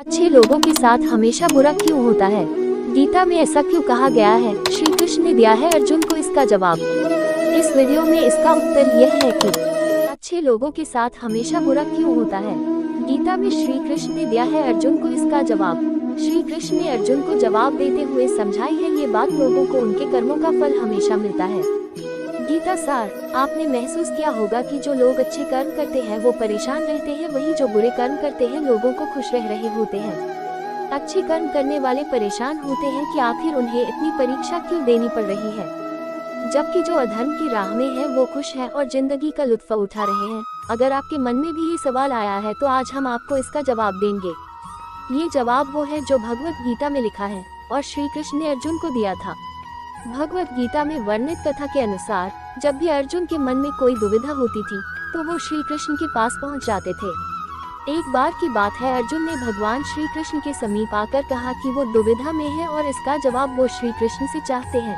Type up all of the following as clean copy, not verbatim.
अच्छे लोगों के साथ हमेशा बुरा क्यों होता है? गीता में ऐसा क्यों कहा गया है? श्री कृष्ण ने दिया है अर्जुन को इसका जवाब। इस वीडियो में इसका उत्तर यह है कि अच्छे लोगों के साथ हमेशा बुरा क्यों होता है। गीता में श्री कृष्ण ने दिया है अर्जुन को इसका जवाब। श्री कृष्ण ने अर्जुन को जवाब देते हुए समझाई है ये बात, लोगों को उनके कर्मों का फल हमेशा मिलता है। गीता सार, आपने महसूस किया होगा कि जो लोग अच्छे कर्म करते हैं वो परेशान रहते हैं, वहीं जो बुरे कर्म करते हैं लोगों को खुश रह रहे होते हैं। अच्छे कर्म करने वाले परेशान होते हैं कि आखिर उन्हें इतनी परीक्षा क्यों देनी पड़ रही है, जबकि जो अधर्म की राह में है वो खुश है और जिंदगी का लुत्फ उठा रहे हैं। अगर आपके मन में भी ये सवाल आया है तो आज हम आपको इसका जवाब देंगे। ये जवाब वो है जो भगवत गीता में लिखा है और श्री कृष्ण ने अर्जुन को दिया था। भगवत गीता में वर्णित कथा के अनुसार जब भी अर्जुन के मन में कोई दुविधा होती थी तो वो श्री कृष्ण के पास पहुंच जाते थे। एक बार की बात है, अर्जुन ने भगवान श्री कृष्ण के समीप आकर कहा कि वो दुविधा में है और इसका जवाब वो श्री कृष्ण से चाहते हैं।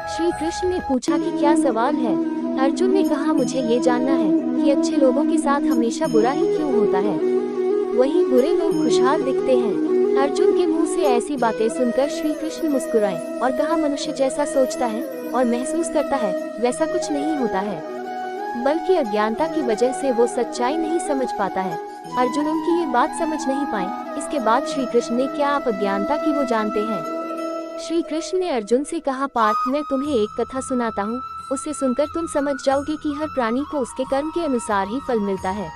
श्री कृष्ण ने पूछा कि क्या सवाल है। अर्जुन ने कहा, मुझे ये जानना है कि अच्छे लोगों के साथ हमेशा बुरा ही क्यों होता है, वहीं बुरे लोग खुशहाल दिखते हैं। अर्जुन के मुंह से ऐसी बातें सुनकर श्री कृष्ण मुस्कुराए और कहा, मनुष्य जैसा सोचता है और महसूस करता है वैसा कुछ नहीं होता है, बल्कि अज्ञानता की वजह से वो सच्चाई नहीं समझ पाता है। अर्जुन उनकी ये बात समझ नहीं पाए। इसके बाद श्री कृष्ण ने, क्या आप अज्ञानता की वो जानते हैं? श्री कृष्ण ने अर्जुन से कहा, पार्थ, मैं तुम्हें एक कथा सुनाता हूँ, उसे सुनकर तुम समझ जाओगे कि हर प्राणी को उसके कर्म के अनुसार ही फल मिलता है।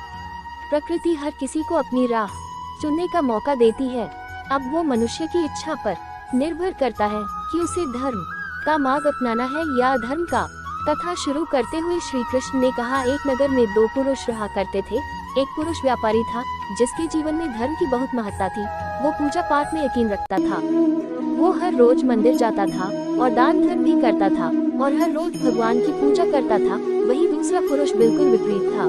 प्रकृति हर किसी को अपनी राह चुनने का मौका देती है। अब वो मनुष्य की इच्छा पर निर्भर करता है कि उसे धर्म का मार्ग अपनाना है या अधर्म का। कथा शुरू करते हुए श्री कृष्ण ने कहा, एक नगर में दो पुरुष रहा करते थे। एक पुरुष व्यापारी था जिसके जीवन में धर्म की बहुत महत्ता थी। वो पूजा पाठ में यकीन रखता था। वो हर रोज मंदिर जाता था और दान धर्म भी करता था और हर रोज भगवान की पूजा करता था। वहीं दूसरा पुरुष बिल्कुल विपरीत था।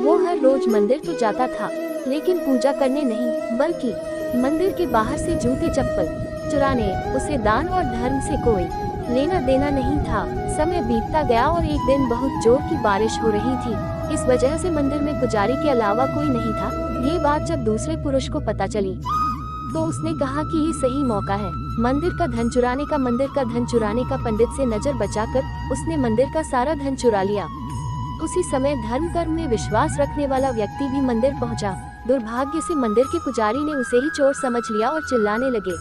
वो हर रोज मंदिर तो जाता था लेकिन पूजा करने नहीं, बल्कि मंदिर के बाहर से जूते चप्पल चुराने, उसे दान और धर्म से कोई लेना देना नहीं था। समय बीतता गया और एक दिन बहुत जोर की बारिश हो रही थी। इस वजह से मंदिर में पुजारी के अलावा कोई नहीं था। ये बात जब दूसरे पुरुष को पता चली तो उसने कहा कि ये सही मौका है मंदिर का धन चुराने का। मंदिर का धन चुराने का पंडित से नजर बचाकर उसने मंदिर का सारा धन चुरा लिया। उसी समय धर्म कर्म में विश्वास रखने वाला व्यक्ति भी मंदिर पहुंचा। दुर्भाग्य से मंदिर के पुजारी ने उसे ही चोर समझ लिया और चिल्लाने लगे।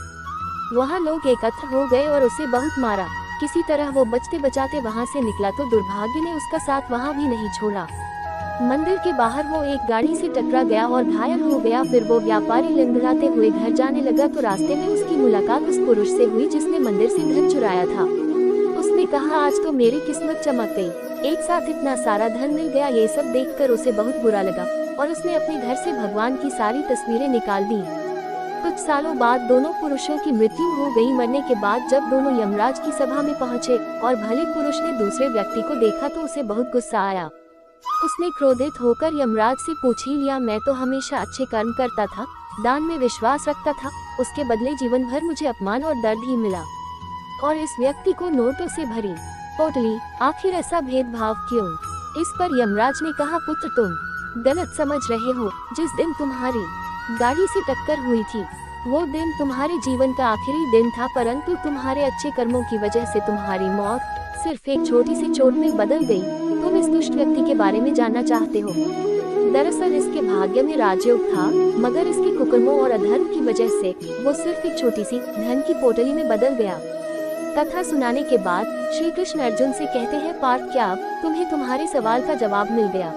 वहां लोग एकत्र हो गए और उसे बहुत मारा। किसी तरह वो बचते बचाते वहां से निकला तो दुर्भाग्य ने उसका साथ वहां भी नहीं छोड़ा। मंदिर के बाहर वो एक गाड़ी से टकरा गया और घायल हो गया। फिर वो व्यापारी लंगड़ाते हुए घर जाने लगा तो रास्ते में उसकी मुलाकात उस पुरुष से हुई जिसने मंदिर से धन चुराया था। उसने कहा, आज तो मेरी किस्मत चमक गई, एक साथ इतना सारा धन मिल गया। ये सब देखकर उसे बहुत बुरा लगा और उसने अपने घर से भगवान की सारी तस्वीरें निकाल दी। कुछ सालों बाद दोनों पुरुषों की मृत्यु हो गई। मरने के बाद जब दोनों यमराज की सभा में पहुंचे और भले पुरुष ने दूसरे व्यक्ति को देखा तो उसे बहुत गुस्सा आया। उसने क्रोधित होकर यमराज से पूछ ही लिया, मैं तो हमेशा अच्छे कर्म करता था, दान में विश्वास रखता था, उसके बदले जीवन भर मुझे अपमान और दर्द ही मिला और इस व्यक्ति को नोटों से भरी पोटली, आखिर ऐसा भेदभाव क्यों? इस पर यमराज ने कहा, पुत्र, तुम गलत समझ रहे हो। जिस दिन तुम्हारी गाड़ी से टक्कर हुई थी वो दिन तुम्हारे जीवन का आखिरी दिन था, परंतु तुम्हारे अच्छे कर्मों की वजह से तुम्हारी मौत सिर्फ एक छोटी सी चोट में बदल गई। तुम इस दुष्ट व्यक्ति के बारे में जानना चाहते हो। दरअसल इसके भाग्य में राजयोग था, मगर इसके कुकर्मों और अधर्म की वजह से वो सिर्फ एक छोटी सी धन की पोटली में बदल गया। कथा सुनाने के बाद श्री कृष्ण अर्जुन से कहते हैं, पार्थ, क्या अब तुम्हें तुम्हारे सवाल का जवाब मिल गया?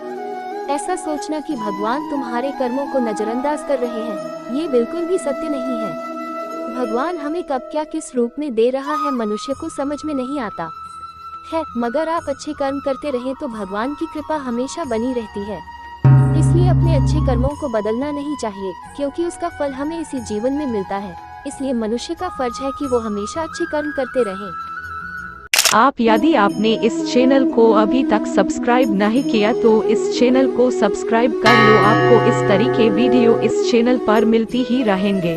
ऐसा सोचना कि भगवान तुम्हारे कर्मों को नजरअंदाज कर रहे हैं, ये बिल्कुल भी सत्य नहीं है। भगवान हमें कब क्या किस रूप में दे रहा है मनुष्य को समझ में नहीं आता है, मगर आप अच्छे कर्म करते रहें तो भगवान की कृपा हमेशा बनी रहती है। इसलिए अपने अच्छे कर्मों को बदलना नहीं चाहिए, क्योंकि उसका फल हमें इसी जीवन में मिलता है। इसलिए मनुष्य का फर्ज है कि वो हमेशा अच्छे कर्म करते रहें। यदि आपने इस चैनल को अभी तक सब्सक्राइब नहीं किया तो इस चैनल को सब्सक्राइब कर लो। आपको इस तरह के वीडियो इस चैनल पर मिलती ही रहेंगे।